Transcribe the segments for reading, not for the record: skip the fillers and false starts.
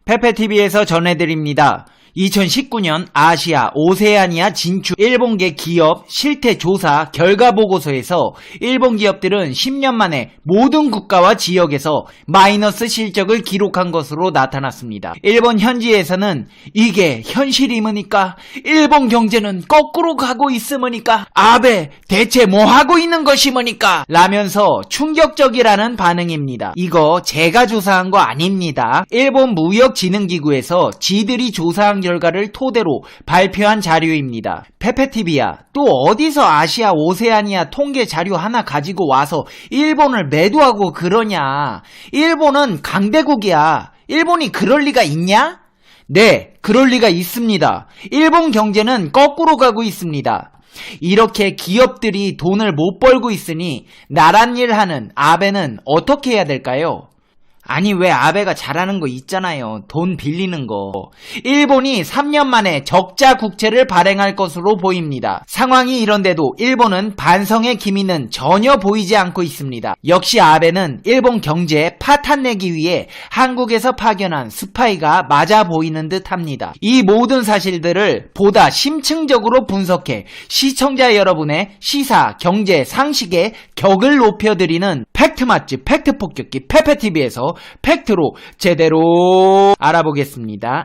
페페TV에서 전해드립니다. 2019년 아시아 오세아니아 진출 일본계 기업 실태조사 결과보고서에서 일본 기업들은 10년 만에 모든 국가와 지역에서 마이너스 실적을 기록한 것으로 나타났습니다. 일본 현지에서는 이게 현실이므니까? 일본 경제는 거꾸로 가고 있으므니까? 아베 대체 뭐 하고 있는 것이므니까? 라면서 충격적이라는 반응입니다. 이거 제가 조사한 거 아닙니다. 일본 무역진흥기구에서 지들이 조사한 결과를 토대로 발표한 자료입니다. 페페TV야, 또 어디서 아시아 오세아니아 통계 자료 하나 가지고 와서 일본을 매도하고 그러냐? 일본은 강대국이야. 일본이 그럴 리가 있냐? 네, 그럴 리가 있습니다. 일본 경제는 거꾸로 가고 있습니다. 이렇게 기업들이 돈을 못 벌고 있으니 나란 일 하는 아베는 어떻게 해야 될까요? 아니, 왜 아베가 잘하는 거 있잖아요. 돈 빌리는 거. 일본이 3년 만에 적자 국채를 발행할 것으로 보입니다. 상황이 이런데도 일본은 반성의 기미는 전혀 보이지 않고 있습니다. 역시 아베는 일본 경제에 파탄 내기 위해 한국에서 파견한 스파이가 맞아 보이는 듯 합니다. 이 모든 사실들을 보다 심층적으로 분석해 시청자 여러분의 시사, 경제, 상식의 격을 높여드리는 팩트 맛집, 팩트 폭격기 페페TV에서 팩트로 제대로 알아보겠습니다.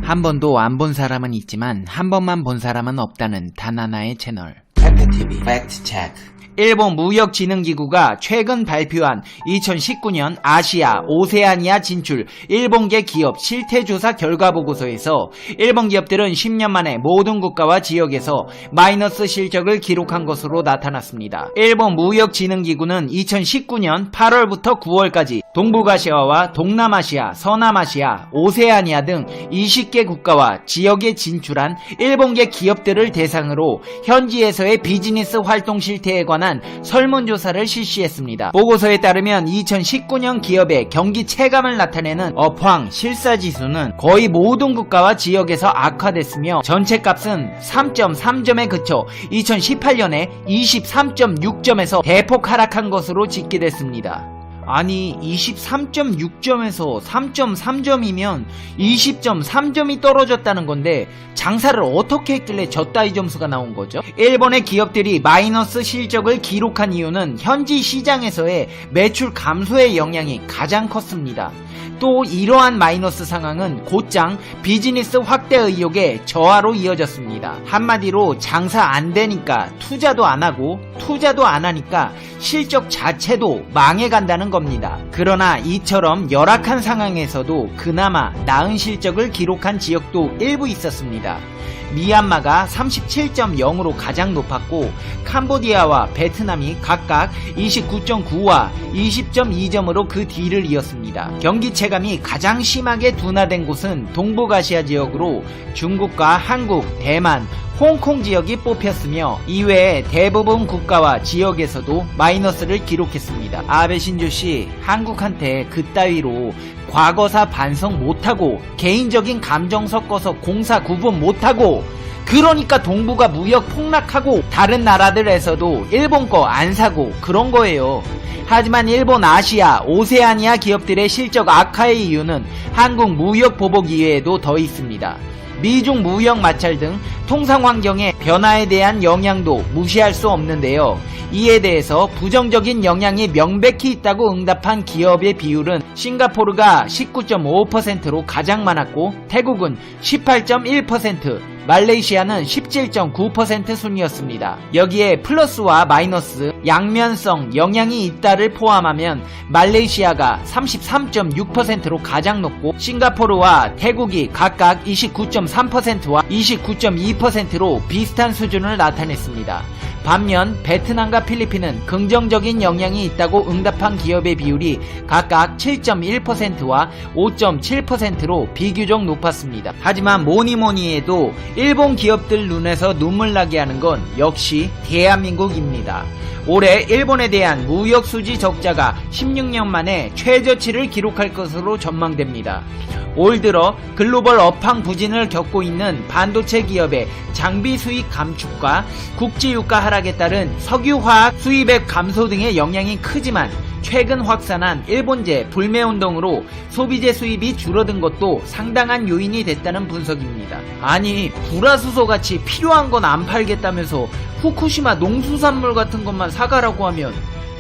한 번도 안 본 사람은 있지만 한 번만 본 사람은 없다는 단 하나의 채널 페페TV 팩트 체크. 일본 무역진흥기구가 최근 발표한 2019년 아시아 오세아니아 진출 일본계 기업 실태조사 결과보고서에서 일본 기업들은 10년 만에 모든 국가와 지역에서 마이너스 실적을 기록한 것으로 나타났습니다. 일본 무역진흥기구는 2019년 8월부터 9월까지 동북아시아와 동남아시아, 서남아시아, 오세아니아 등 20개 국가와 지역에 진출한 일본계 기업들을 대상으로 현지에서의 비즈니스 활동 실태에 관한 설문조사를 실시했습니다. 보고서에 따르면 2019년 기업의 경기 체감을 나타내는 업황 실사지수는 거의 모든 국가와 지역에서 악화됐으며 전체값은 3.3점에 그쳐 2018년에 23.6점에서 대폭 하락한 것으로 집계됐습니다. 아니, 23.6점에서 3.3점이면 20.3점이 떨어졌다는 건데 장사를 어떻게 했길래 저따위 점수가 나온 거죠? 일본의 기업들이 마이너스 실적을 기록한 이유는 현지 시장에서의 매출 감소의 영향이 가장 컸습니다. 또 이러한 마이너스 상황은 곧장 비즈니스 확대 의욕의 저하로 이어졌습니다. 한마디로 장사 안 되니까 투자도 안 하고 투자도 안 하니까 실적 자체도 망해간다는 겁니다. 그러나 이처럼 열악한 상황에서도 그나마 나은 실적을 기록한 지역도 일부 있었습니다. 미얀마가 37.0으로 가장 높았고 캄보디아와 베트남이 각각 29.9와 20.2점으로 그 뒤를 이었습니다. 경기 체감이 가장 심하게 둔화된 곳은 동북아시아 지역으로 중국과 한국, 대만, 홍콩 지역이 뽑혔으며 이외에 대부분 국가와 지역에서도 마이너스를 기록했습니다. 아베 신조씨, 한국한테 그따위로 과거사 반성 못하고 개인적인 감정 섞어서 공사 구분 못하고 그러니까 동북아 무역 폭락하고 다른 나라들에서도 일본 거 안 사고 그런 거예요. 하지만 일본 아시아 오세아니아 기업들의 실적 악화의 이유는 한국 무역 보복 이외에도 더 있습니다. 미중 무역 마찰 등 통상 환경의 변화에 대한 영향도 무시할 수 없는데요. 이에 대해서 부정적인 영향이 명백히 있다고 응답한 기업의 비율은 싱가포르가 19.5%로 가장 많았고 태국은 18.1%, 말레이시아는 17.9% 순이었습니다. 여기에 플러스와 마이너스, 양면성 영향이 있다를 포함하면 말레이시아가 33.6%로 가장 높고 싱가포르와 태국이 각각 29.3%와 29.2%로 비슷한 수준을 나타냈습니다. 반면 베트남과 필리핀은 긍정적인 영향이 있다고 응답한 기업의 비율이 각각 7.1%와 5.7%로 비교적 높았습니다. 하지만 뭐니뭐니 해도 일본 기업들 눈에서 눈물 나게 하는 건 역시 대한민국입니다. 올해 일본에 대한 무역 수지 적자가 16년 만에 최저치를 기록할 것으로 전망됩니다. 올 들어 글로벌 업황 부진을 겪고 있는 반도체 기업의 장비 수익 감축과 국제유가 하락에 따른 석유화학 수입액 감소 등의 영향이 크지만 최근 확산한 일본제 불매운동으로 소비재 수입이 줄어든 것도 상당한 요인이 됐다는 분석입니다. 아니 불화수소같이 필요한 건 안 팔겠다면서 후쿠시마 농수산물 같은 것만 사가라고 하면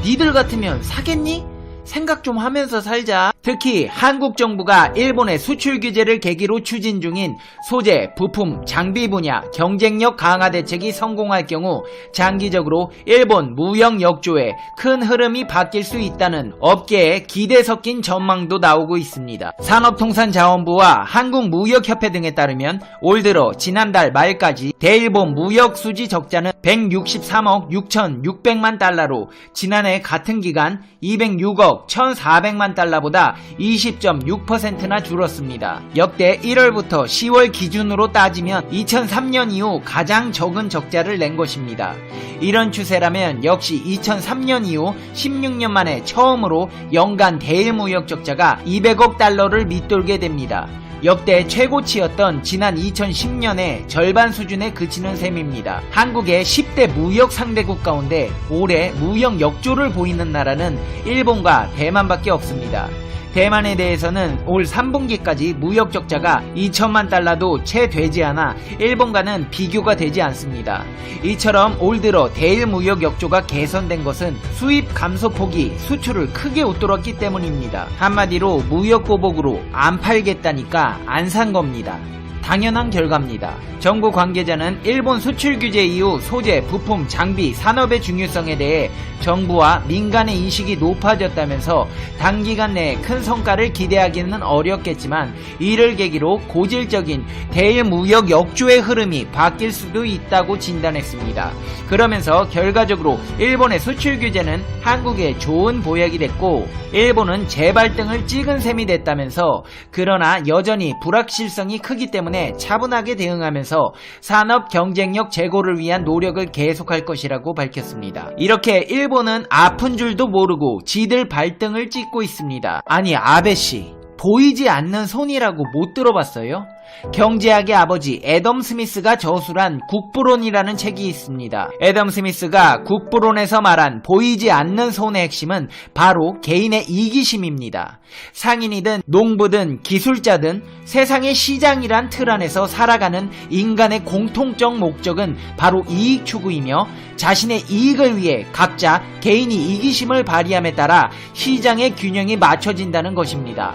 니들 같으면 사겠니? 생각 좀 하면서 살자. 특히 한국 정부가 일본의 수출 규제를 계기로 추진 중인 소재, 부품, 장비 분야 경쟁력 강화 대책이 성공할 경우 장기적으로 일본 무역 역조에 큰 흐름이 바뀔 수 있다는 업계에 기대 섞인 전망도 나오고 있습니다. 산업통상자원부와 한국무역협회 등에 따르면 올 들어 지난달 말까지 대일본 무역 수지 적자는 163억 6,600만 달러로 지난해 같은 기간 206억 1,400만 달러보다 20.6%나 줄었습니다. 역대 1월부터 10월 기준으로 따지면 2003년 이후 가장 적은 적자를 낸 것입니다. 이런 추세라면 역시 2003년 이후 16년 만에 처음으로 연간 대일무역 적자가 200억 달러를 밑돌게 됩니다. 역대 최고치였던 지난 2010년의 절반 수준에 그치는 셈입니다. 한국의 10대 무역 상대국 가운데 올해 무역 역조를 보이는 나라는 일본과 대만밖에 없습니다. 대만에 대해서는 올 3분기까지 무역 적자가 2천만 달러도 채 되지 않아 일본과는 비교가 되지 않습니다. 이처럼 올 들어 대일 무역 역조가 개선된 것은 수입 감소폭이 수출을 크게 웃돌았기 때문입니다. 한마디로 무역 보복으로 안 팔겠다니까 안 산 겁니다. 당연한 결과입니다. 정부 관계자는 일본 수출 규제 이후 소재, 부품, 장비, 산업의 중요성에 대해 정부와 민간의 인식이 높아졌다면서 단기간 내에 큰 성과를 기대하기는 어렵겠지만 이를 계기로 고질적인 대일 무역 역조의 흐름이 바뀔 수도 있다고 진단했습니다. 그러면서 결과적으로 일본의 수출 규제는 한국에 좋은 보약이 됐고 일본은 재발등을 찍은 셈이 됐다면서 그러나 여전히 불확실성이 크기 때문에 차분하게 대응하면서 산업 경쟁력 제고를 위한 노력을 계속할 것이라고 밝혔습니다. 이렇게 일본은 아픈 줄도 모르고 지들 발등을 찍고 있습니다. 아니 아베씨 보이지 않는 손이라고 못 들어봤어요? 경제학의 아버지 애덤 스미스가 저술한 국부론이라는 책이 있습니다. 애덤 스미스가 국부론에서 말한 보이지 않는 손의 핵심은 바로 개인의 이기심입니다. 상인이든 농부든 기술자든 세상의 시장이란 틀 안에서 살아가는 인간의 공통적 목적은 바로 이익 추구이며 자신의 이익을 위해 각자 개인이 이기심을 발휘함에 따라 시장의 균형이 맞춰진다는 것입니다.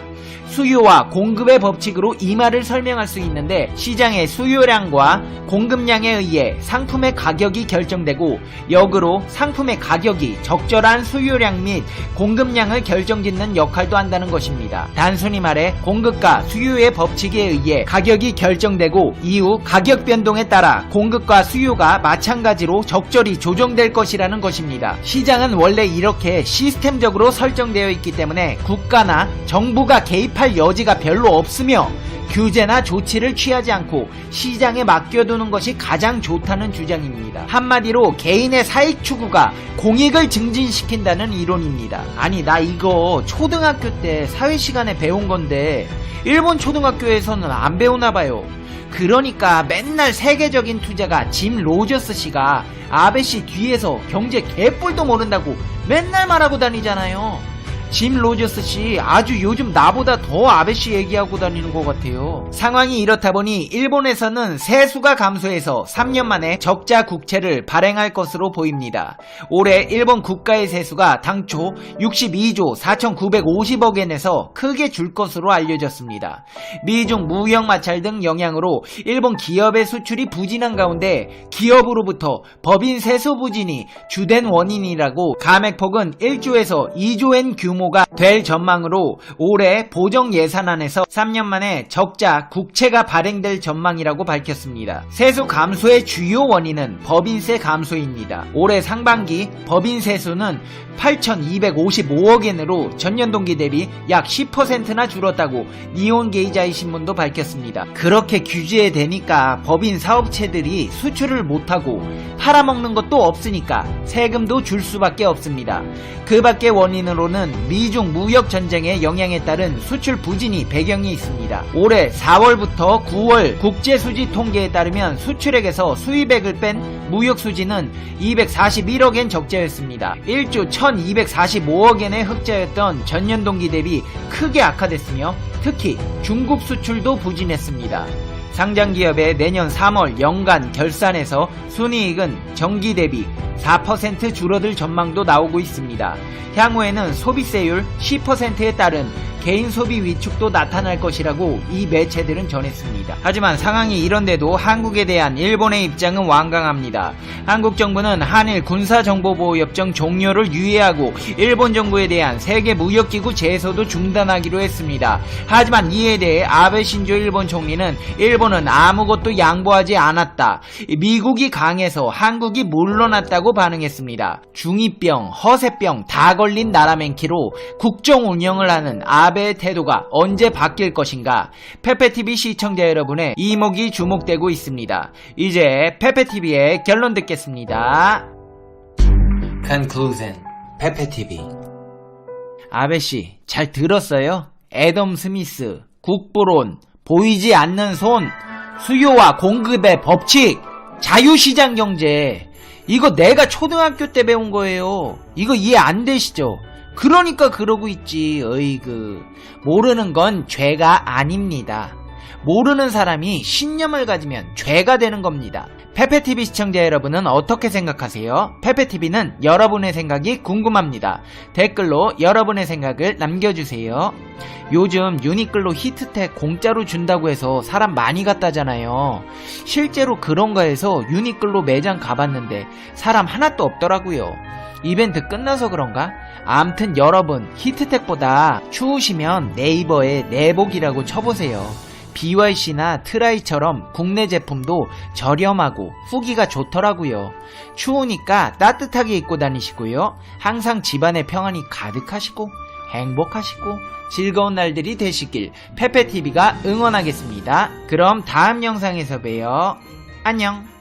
수요와 공급의 법칙으로 이 말을 설명할 수 있는데 시장의 수요량과 공급량에 의해 상품의 가격이 결정되고 역으로 상품의 가격이 적절한 수요량 및 공급량을 결정짓는 역할도 한다는 것입니다. 단순히 말해 공급과 수요의 법칙에 의해 가격이 결정되고 이후 가격 변동에 따라 공급과 수요가 마찬가지로 적절히 조정될 것이라는 것입니다. 시장은 원래 이렇게 시스템적으로 설정되어 있기 때문에 국가나 정부가 개입할 여지가 별로 없으며 규제나 조치를 취하지 않고 시장에 맡겨두는 것이 가장 좋다는 주장입니다. 한마디로 개인의 사익 추구가 공익을 증진시킨다는 이론입니다. 아니 나 이거 초등학교 때 사회 시간에 배운 건데 일본 초등학교에서는 안 배우나 봐요. 그러니까 맨날 세계적인 투자가 짐 로저스 씨가 아베 씨 뒤에서 경제 개뿔도 모른다고 맨날 말하고 다니잖아요. 짐 로저스 씨 아주 요즘 나보다 더 아베 씨 얘기하고 다니는 것 같아요. 상황이 이렇다 보니 일본에서는 세수가 감소해서 3년 만에 적자 국채를 발행할 것으로 보입니다. 올해 일본 국가의 세수가 당초 62조 4,950억 엔에서 크게 줄 것으로 알려졌습니다. 미중 무역 마찰 등 영향으로 일본 기업의 수출이 부진한 가운데 기업으로부터 법인 세수 부진이 주된 원인이라고 감액폭은 1조에서 2조엔 규모가 될 전망으로 올해 보정 예산안에서 3년 만에 적자 국채가 발행될 전망이라고 밝혔습니다. 세수 감소의 주요 원인은 법인세 감소입니다. 올해 상반기 법인 세수는 8,255억 엔으로 전년 동기 대비 약 10%나 줄었다고 니혼게이자이 신문도 밝혔습니다. 그렇게 규제되니까 법인 사업체들이 수출을 못하고 팔아먹는 것도 없으니까 세금도 줄 수밖에 없습니다. 그 밖의 원인으로는 미중 무역 전쟁의 영향에 따른 수출 부진이 배경이 있습니다. 올해 4월부터 9월 국제수지 통계에 따르면 수출액에서 수입액을 뺀 무역 수지는 241억엔 적자였습니다. 1조 1245억엔의 흑자였던 전년 동기 대비 크게 악화됐으며 특히 중국 수출도 부진했습니다. 상장기업의 내년 3월 연간 결산에서 순이익은 전기 대비 4% 줄어들 전망도 나오고 있습니다. 향후에는 소비세율 10%에 따른 개인 소비 위축도 나타날 것이라고 이 매체들은 전했습니다. 하지만 상황이 이런데도 한국에 대한 일본의 입장은 완강합니다. 한국 정부는 한일 군사정보보호협정 종료를 유예하고 일본 정부에 대한 세계무역기구 제소도 중단하기로 했습니다. 하지만 이에 대해 아베 신조 일본 총리는 일본은 아무것도 양보하지 않았다. 미국이 강해서 한국이 물러났다고 반응했습니다. 중2병, 허세병 다 걸린 나라 맨키로 국정 운영을 하는 아베의 태도가 언제 바뀔 것인가? 페페TV 시청자 여러분의 이목이 주목되고 있습니다. 이제 페페TV의 결론 듣겠습니다. Conclusion. 페페TV. 아베씨, 잘 들었어요? 애덤 스미스, 국부론, 보이지 않는 손, 수요와 공급의 법칙, 자유시장 경제. 이거 내가 초등학교 때 배운 거예요. 이거 이해 안 되시죠? 그러니까 그러고 있지. 어이그. 모르는 건 죄가 아닙니다. 모르는 사람이 신념을 가지면 죄가 되는 겁니다. 페페TV 시청자 여러분은 어떻게 생각하세요? 페페TV는 여러분의 생각이 궁금합니다. 댓글로 여러분의 생각을 남겨주세요. 요즘 유니클로 히트텍 공짜로 준다고 해서 사람 많이 갔다잖아요. 실제로 그런가 해서 유니클로 매장 가봤는데 사람 하나도 없더라고요. 이벤트 끝나서 그런가? 암튼 여러분, 히트텍보다 추우시면 네이버에 내복이라고 쳐보세요. BYC나 트라이처럼 국내 제품도 저렴하고 후기가 좋더라고요. 추우니까 따뜻하게 입고 다니시고요. 항상 집안에 평안이 가득하시고 행복하시고 즐거운 날들이 되시길 페페TV가 응원하겠습니다. 그럼 다음 영상에서 봬요. 안녕.